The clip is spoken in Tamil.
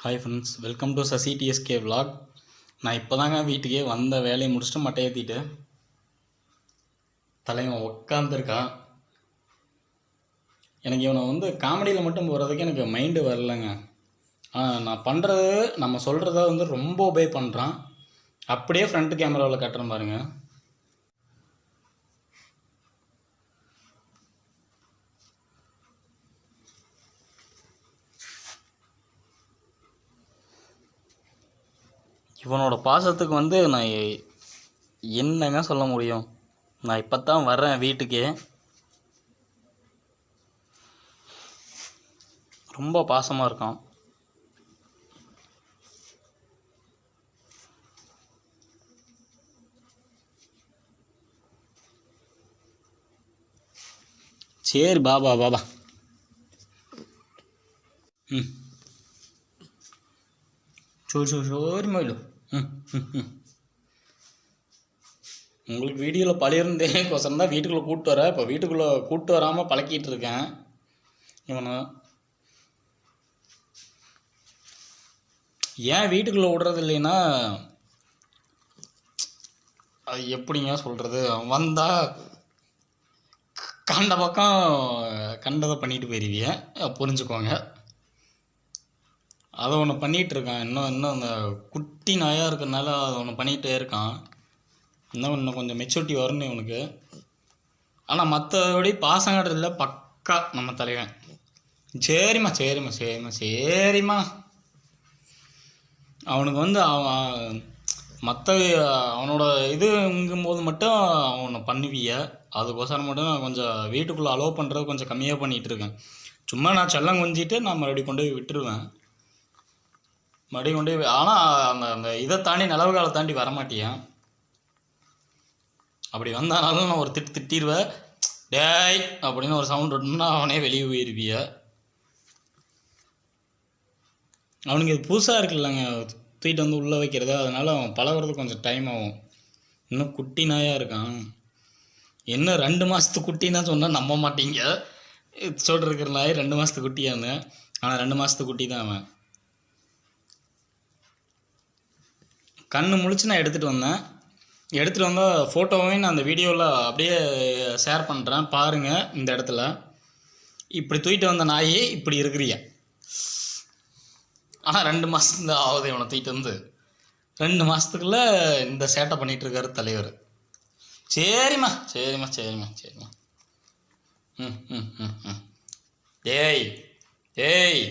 Hi friends, welcome to Sasi DSK vlog. நான் இப்போ தாங்க வீட்டுக்கே வந்த வேலையை முடிச்சுட்டு மட்டை ஏற்றிட்டு தலைவன் உட்காந்துருக்கான். எனக்கு இவனை காமெடியில் மட்டும் போகிறதுக்கு எனக்கு மைண்டு வரலைங்க. நான் பண்ணுறது நம்ம சொல்கிறத ரொம்ப ஒபே பண்ணுறான். அப்படியே ஃப்ரண்ட் கேமராவில் கட்டுறேன் பாருங்க. இவனோட பாசத்துக்கு நான் என்னங்க சொல்ல முடியும். நான் இப்போ தான் வர்றேன் வீட்டுக்கே. ரொம்ப பாசமாக இருக்கான். சரி பாபா பாபா. சோரிமா இல்லை. உங்களுக்கு வீடியோவில் பழையிருந்தே கொசரம் தான் வீட்டுக்குள்ளே கூப்பிட்டு வரேன். இப்போ வீட்டுக்குள்ளே கூப்பிட்டு வராமல் பழக்கிட்டு இருக்கேன் இவனை. ஏன் வீட்டுக்குள்ளே விடுறது இல்லைன்னா அது எப்படிங்க சொல்கிறது. வந்தால் கண்ட பக்கம் கண்டதை பண்ணிட்டு போயிருவிய, புரிஞ்சுக்கோங்க. அதை ஒன்று பண்ணிகிட்ருக்கான். இன்னும் அந்த குட்டி நாயாக இருக்கிறதுனால அதை ஒன்று பண்ணிகிட்டே இருக்கான். இன்னும் கொஞ்சம் மெச்சூரிட்டி வரணும் இவனுக்கு. ஆனால் மற்றபடி பாசங்காட்டுறதுல பக்கா நம்ம தலைவன். சரிம்மா சரிம்மா சரிம்மா சரிம்மா. அவனுக்கு அவன் மற்ற அவனோட இதுங்கும்போது மட்டும் அவனை பண்ணுவிய. அதுக்கோசரம் மட்டும் நான் கொஞ்சம் வீட்டுக்குள்ளே அலோவ் பண்ணுறது கொஞ்சம் கம்மியாக பண்ணிகிட்ருக்கேன். சும்மா நான் செல்லம் கொஞ்சிட்டு நான் மறுபடியும் கொண்டு போய் விட்டுருவேன். மறுபடியும் கொண்டு போய் ஆனால் அந்த இதை தாண்டி நிலவு காலை தாண்டி வரமாட்டியான். அப்படி வந்தானாலும் நான் ஒரு திட்டிடுவேன். டேய் அப்படின்னு ஒரு சவுண்ட் விட்டோம்னா அவனே வெளியே போயிருப்பிய. அவனுக்கு இது புதுசாக இருக்குல்லங்க, தூக்கிட்டு உள்ளே வைக்கிறது. அதனால் அவன் பழகிறது கொஞ்சம் டைம் ஆகும். இன்னும் குட்டி நாயாக இருக்கான். என்ன 2 மாதத்து குட்டின்னா சொன்னால் நம்ப மாட்டீங்க. சொல்லிருக்கிற நாய் 2 மாதத்து குட்டியான்னு. ஆனால் 2 மாதத்து குட்டி தான் அவன். கண்ணு முழிச்சு நான் எடுத்துகிட்டு வந்தால் ஃபோட்டோவையும் நான் அந்த வீடியோவில் அப்படியே ஷேர் பண்ணுறேன் பாருங்கள். இந்த இடத்துல இப்படி தூக்கிட்டு வந்த நாயே இப்படி இருக்கிறிய. ஆனால் 2 மாதம் தான் ஆகுது இவனை தூக்கிட்டு வந்து. 2 மாதத்துக்குள்ளே இந்த சேட்டை பண்ணிகிட்ருக்காரு தலைவர். சரிம்மா சரிம்மா சரிம்மா சரிம்மா. டேய் டேய்